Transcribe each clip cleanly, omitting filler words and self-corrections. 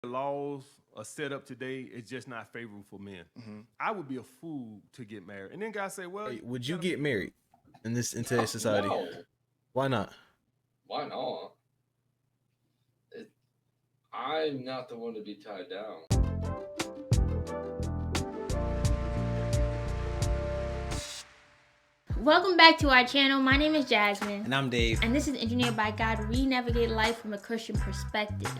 laws are set up today, it's just not favorable for men. I would be a fool to get married. And then guys say, well, Hey, would you get married in today's society? No, Why not? why not? I'm not the one to be tied down. Welcome back to our channel. My name is Jasmine. And I'm Dave. And this is Engineered by God. We navigate life from a Christian perspective.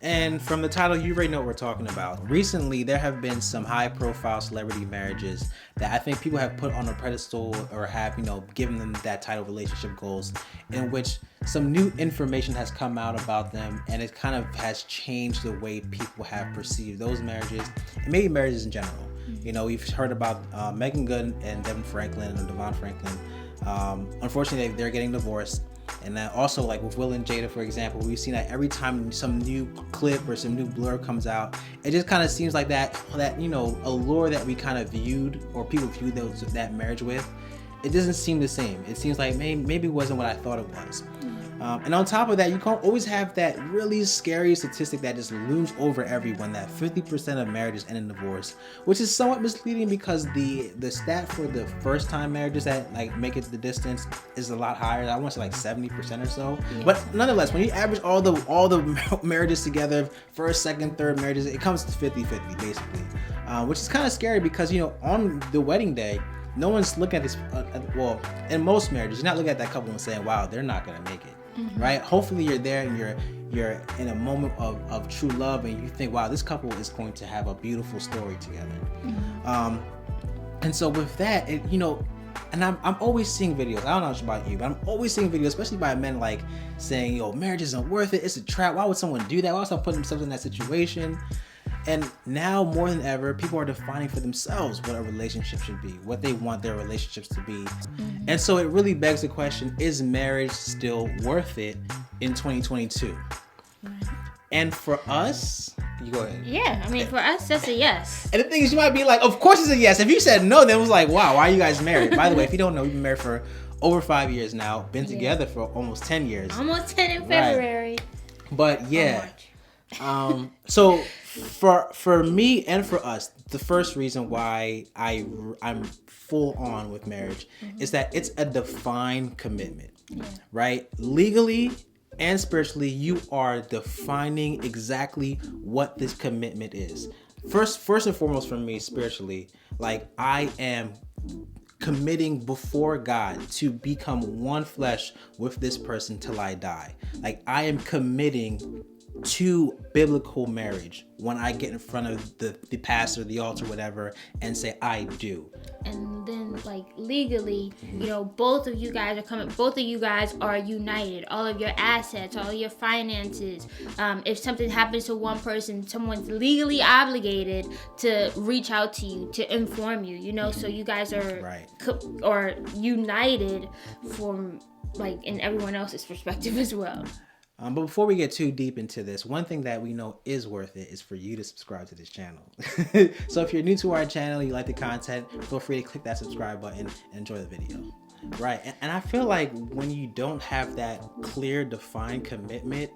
And from the title, you already know what we're talking about. Recently, there have been some high-profile celebrity marriages that I think people have put on a pedestal or have, given them that title, relationship goals, in which some new information has come out about them, and it kind of has changed the way people have perceived those marriages, and maybe marriages in general. We've heard about Megan Good and Devin Franklin or Devon Franklin. Unfortunately, they're getting divorced. And then also, like with Will and Jada, for example, we've seen that every time some new clip or some new blurb comes out, it just kind of seems like that allure that we kind of viewed or people viewed that marriage with, it doesn't seem the same. It seems like maybe it wasn't what I thought it was. And on top of that, you can't always have that really scary statistic that just looms over everyone, that 50% of marriages end in divorce, which is somewhat misleading because the stat for the first time marriages that like make it the distance is a lot higher. I want to say like 70% or so. Yeah. But nonetheless, when you average all the marriages together, first, second, third marriages, it comes to 50-50 basically, which is kind of scary because on the wedding day, no one's looking at this. Well, in most marriages, you're not looking at that couple and saying, "Wow, they're not gonna make it." Right? Hopefully you're there and you're in a moment of true love and you think, wow, this couple is going to have a beautiful story together. And so with that, and I'm always seeing videos. I don't know about you, but I'm always seeing videos, especially by men like saying, marriage isn't worth it. It's a trap. Why would someone do that? Why would someone put themselves in that situation? And now more than ever, people are defining for themselves what a relationship should be, what they want their relationships to be. And so it really begs the question, is marriage still worth it in 2022? And for us, you go ahead. Yeah, for us, that's a yes. And the thing is, you might be like, of course it's a yes. If you said no, then it was like, wow, why are you guys married? By the way, if you don't know, we've been married for over 5 years now, been together for almost 10 years. Almost 10 in February. But yeah. So for me and for us, the first reason why I'm full on with marriage is that it's a defined commitment, right? Legally and spiritually, you are defining exactly what this commitment is. First and foremost for me spiritually, like I am committing before God to become one flesh with this person till I die. Like I am committing to biblical marriage when I get in front of the pastor, the altar, whatever, and say I do. And then like legally, both of you guys are united. All of your assets, all of your finances. If something happens to one person, someone's legally obligated to reach out to you to inform you. So you guys are or united from like in everyone else's perspective as well. But before we get too deep into this, one thing that we know is worth it is for you to subscribe to this channel. So if you're new to our channel, you like the content, feel free to click that subscribe button and enjoy the video. Right. And I feel like when you don't have that clear, defined commitment,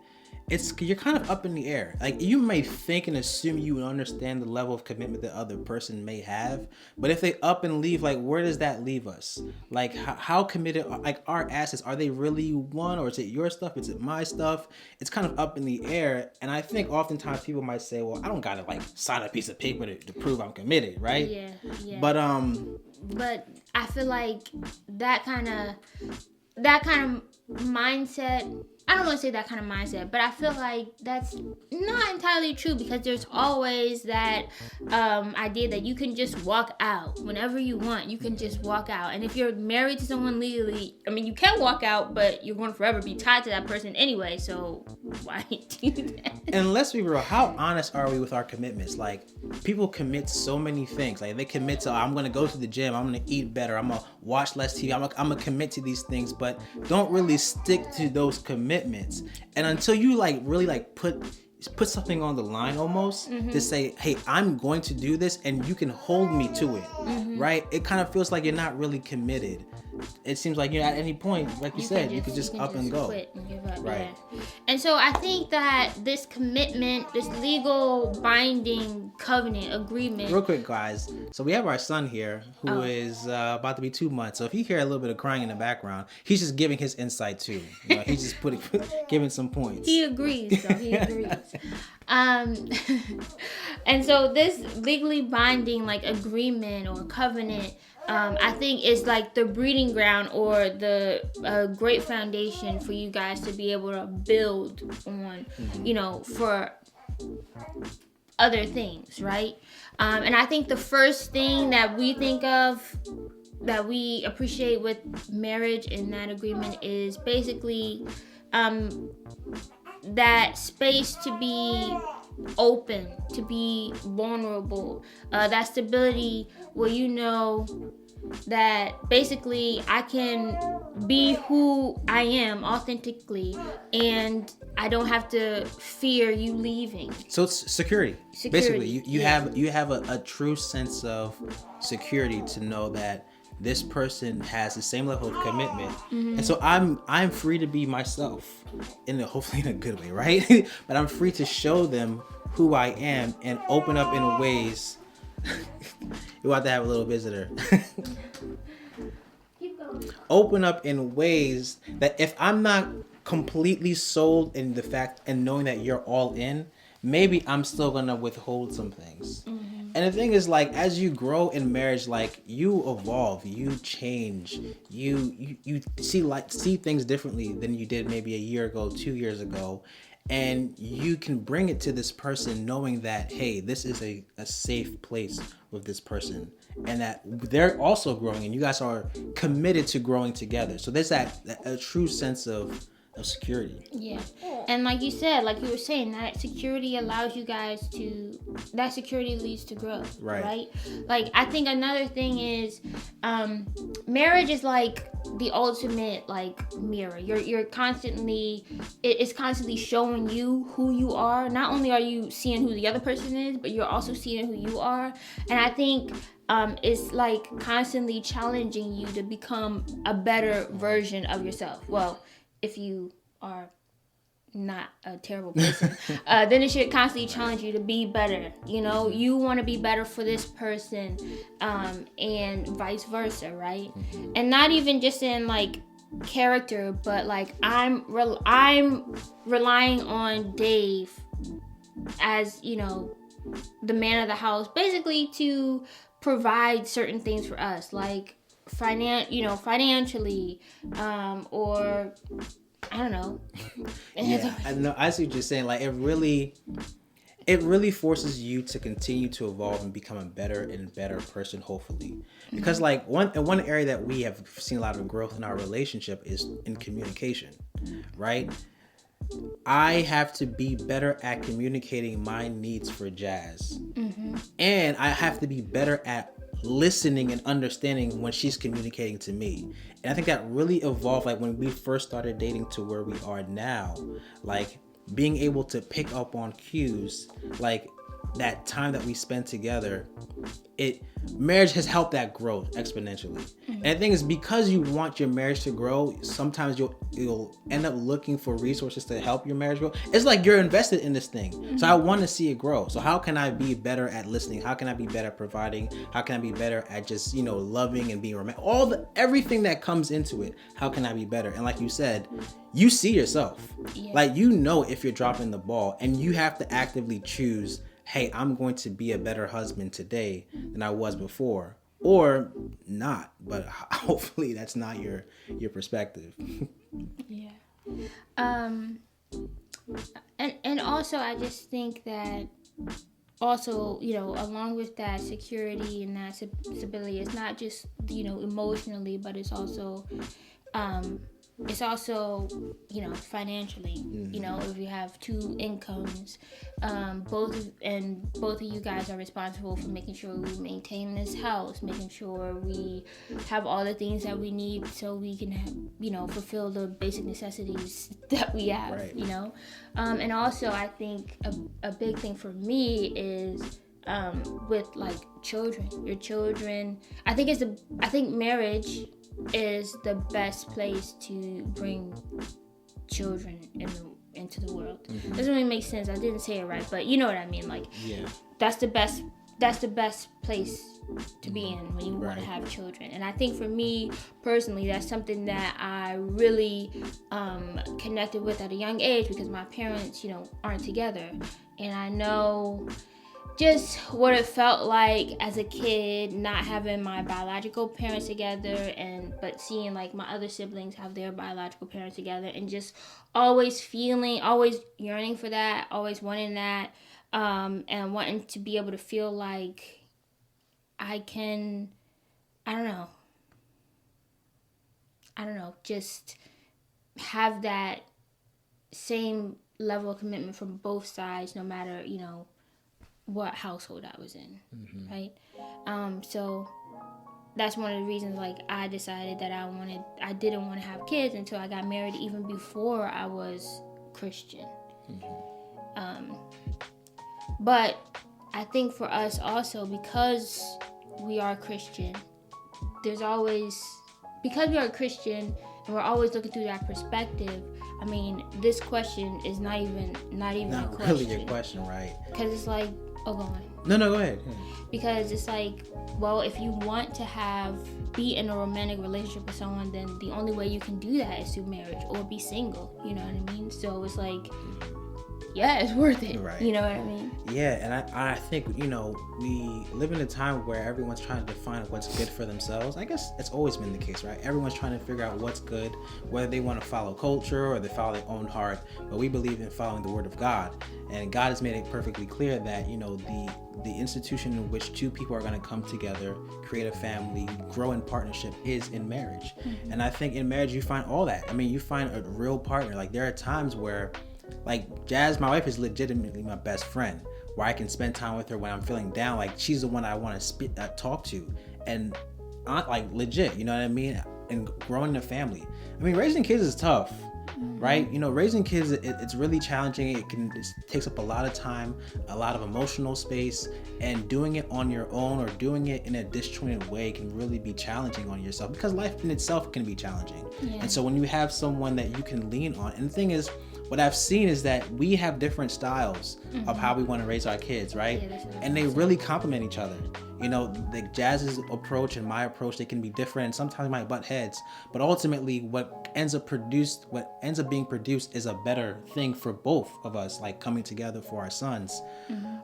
you're kind of up in the air. Like you may think and assume you understand the level of commitment the other person may have, but if they up and leave, like where does that leave us? Like how committed, like our assets, are they really one, or is it your stuff? Is it my stuff? It's kind of up in the air. And I think oftentimes people might say, well, I don't gotta like sign a piece of paper to prove I'm committed, right? Yeah. But I feel like that kind of mindset, I don't want to say that kind of mindset, but I feel like that's not entirely true because there's always that idea that you can just walk out whenever you want. You can just walk out. And if you're married to someone legally, you can walk out, but you're going to forever be tied to that person anyway. So why do that? And let's be real, how honest are we with our commitments? Like people commit so many things. Like they commit to, I'm going to go to the gym, I'm going to eat better, I'm going to watch less TV, I'm going to commit to these things, but don't really stick to those commitments. And until you like really like put something on the line almost to say, hey, I'm going to do this and you can hold me to it, right? It kind of feels like you're not really committed. it seems like at any point, like you said, you could just up and go. Quit and give up. Right. Yeah. And so I think that this commitment, this legal binding covenant agreement. Real quick, guys. So we have our son here who is about to be 2 months. So if you hear a little bit of crying in the background, he's just giving his insight too. He's just giving some points. He agrees, though. He agrees. And so this legally binding like agreement or covenant, I think is like the breeding ground or the great foundation for you guys to be able to build on, for other things, right? And I think the first thing that we think of that we appreciate with marriage and that agreement is basically that space to be open, to be vulnerable, that stability where that basically I can be who I am authentically and I don't have to fear you leaving. So it's security. Basically, you have a true sense of security to know that this person has the same level of commitment, and so I'm free to be myself, hopefully in a good way, right? But I'm free to show them who I am and open up in ways. You want to have a little visitor. Open up in ways that if I'm not completely sold in the fact and knowing that you're all in, maybe I'm still gonna withhold some things. And the thing is, like, as you grow in marriage, like, you evolve, you change, you see things differently than you did maybe a year ago, 2 years ago. And you can bring it to this person knowing that, hey, this is a safe place with this person. And that they're also growing and you guys are committed to growing together. So there's a true sense of security. Yeah. And like you said, like you were saying, that security allows you guys that security leads to growth. Right? Like, I think another thing is marriage is like the ultimate like mirror. You're constantly, it's constantly showing you who you are. Not only are you seeing who the other person is, but you're also seeing who you are. And I think it's like constantly challenging you to become a better version of yourself. Well, if you are not a terrible person, then it should constantly challenge you to be better. You want to be better for this person, and vice versa, right? And not even just in like character, but like I'm relying on Dave as the man of the house, basically to provide certain things for us, like financially, or I don't know. Yeah, I know. I see what you're saying. Like, it really forces you to continue to evolve and become a better and better person, hopefully. Because like one area that we have seen a lot of growth in our relationship is in communication, right? I have to be better at communicating my needs for Jazz, and I have to be better at listening and understanding when she's communicating to me. And I think that really evolved, like when we first started dating to where we are now, like being able to pick up on cues, like that time that we spend together, marriage has helped that grow exponentially. And the thing is, because you want your marriage to grow, sometimes you'll end up looking for resources to help your marriage grow. It's like you're invested in this thing. So I want to see it grow. So how can I be better at listening? How can I be better at providing? How can I be better at just, loving and being romantic? Everything that comes into it. How can I be better? And like you said, you see yourself. Yeah. Like, if you're dropping the ball, and you have to actively choose, hey, I'm going to be a better husband today than I was before, or not. But hopefully that's not your perspective. Yeah. And also I just think that also, along with that security and that stability, it's not just, emotionally, but it's also financially. If you have two incomes, both of you guys are responsible for making sure we maintain this house, making sure we have all the things that we need so we can have, fulfill the basic necessities that we have. Right. And also I think a big thing for me is with like children. Your children. I think marriage is the best place to bring children into the world. Doesn't really make sense. I didn't say it right, but you know what I mean. Like, that's the best place to be in when you want to have children. And I think for me personally, that's something that I really connected with at a young age, because my parents, aren't together, and I know just what it felt like as a kid not having my biological parents together, but seeing like my other siblings have their biological parents together, and just always yearning for that, always wanting that, and wanting to be able to feel like I don't know, just have that same level of commitment from both sides, no matter, what household I was in, right? So that's one of the reasons, like, I decided that I didn't want to have kids until I got married, even before I was Christian. But I think for us also, because we are Christian, because we are Christian and we're always looking through that perspective. I mean, this question is not even a question. Really your question, right? Because it's like, go on. No, go ahead. Because it's like, well, if you want to be in a romantic relationship with someone, then the only way you can do that is through marriage, or be single. You know what I mean? So it's like, yeah, it's worth it. Right. You know what I mean? Yeah, and I think, we live in a time where everyone's trying to define what's good for themselves. I guess it's always been the case, right? Everyone's trying to figure out what's good, whether they want to follow culture or they follow their own heart. But we believe in following the word of God. And God has made it perfectly clear that, the institution in which two people are going to come together, create a family, grow in partnership is in marriage. And I think in marriage you find all that. I mean, you find a real partner. Like, there are times where, like, Jazz, my wife, is legitimately my best friend, where I can spend time with her when I'm feeling down. Like, she's the one I want to talk to, and like, legit, you know what I mean? And growing a family. I mean, raising kids is tough, right? Raising kids, it's really challenging. It takes up a lot of time, a lot of emotional space, and doing it on your own or doing it in a disjointed way can really be challenging on yourself, because life in itself can be challenging. And so when you have someone that you can lean on, and the thing is, what I've seen is that we have different styles of how we want to raise our kids, right? And they really complement each other. The Jazz's approach and my approach, they can be different. Sometimes we might butt heads, but ultimately what ends up being produced is a better thing for both of us, like coming together for our sons.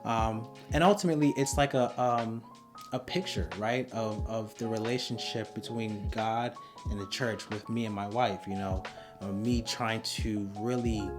And ultimately it's like a picture, right, of the relationship between God and the church with me and my wife, me trying to really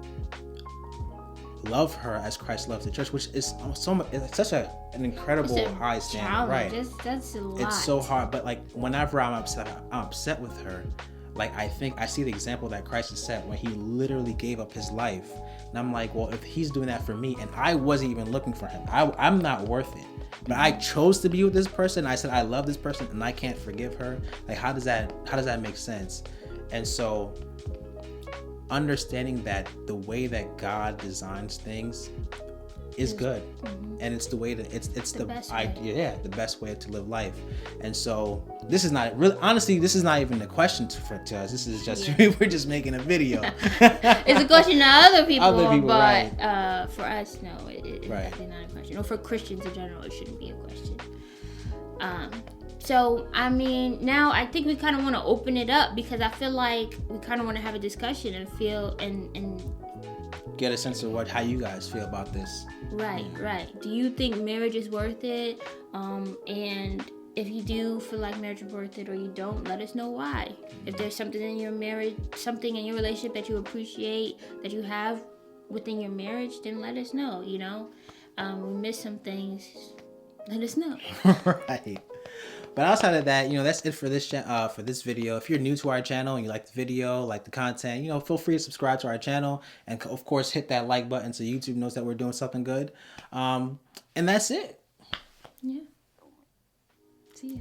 love her as Christ loves the church, which is it's such an incredible high standard, right? That's a lot. It's so hard, but like, whenever I'm upset with her, like, I see the example that Christ has set when he literally gave up his life, and I'm like, well, if he's doing that for me, and I wasn't even looking for him, I'm not worth it, but I chose to be with this person. I said I love this person, and I can't forgive her. Like, how does that make sense? And so, understanding that the way that God designs things is good, and it's the way that it's the best way. The best way to live life. And so this is not really, honestly, this is not even a question to us. This is just we're just making a video. It's a question to other people, but right. For us, no, it's definitely not a question. Or for Christians in general, it shouldn't be a question. So, I mean, now I think we kind of want to open it up, because I feel like we kind of want to have a discussion and feel and get a sense of how you guys feel about this. Right. Do you think marriage is worth it? And if you do feel like marriage is worth it, or you don't, let us know why. If there's something in your marriage, something in your relationship that you appreciate, that you have within your marriage, then let us know, we missed some things, let us know. Right. But outside of that, that's it for this video. If you're new to our channel and you like the video, like the content, feel free to subscribe to our channel, and of course hit that like button so YouTube knows that we're doing something good. And that's it. Yeah. See ya.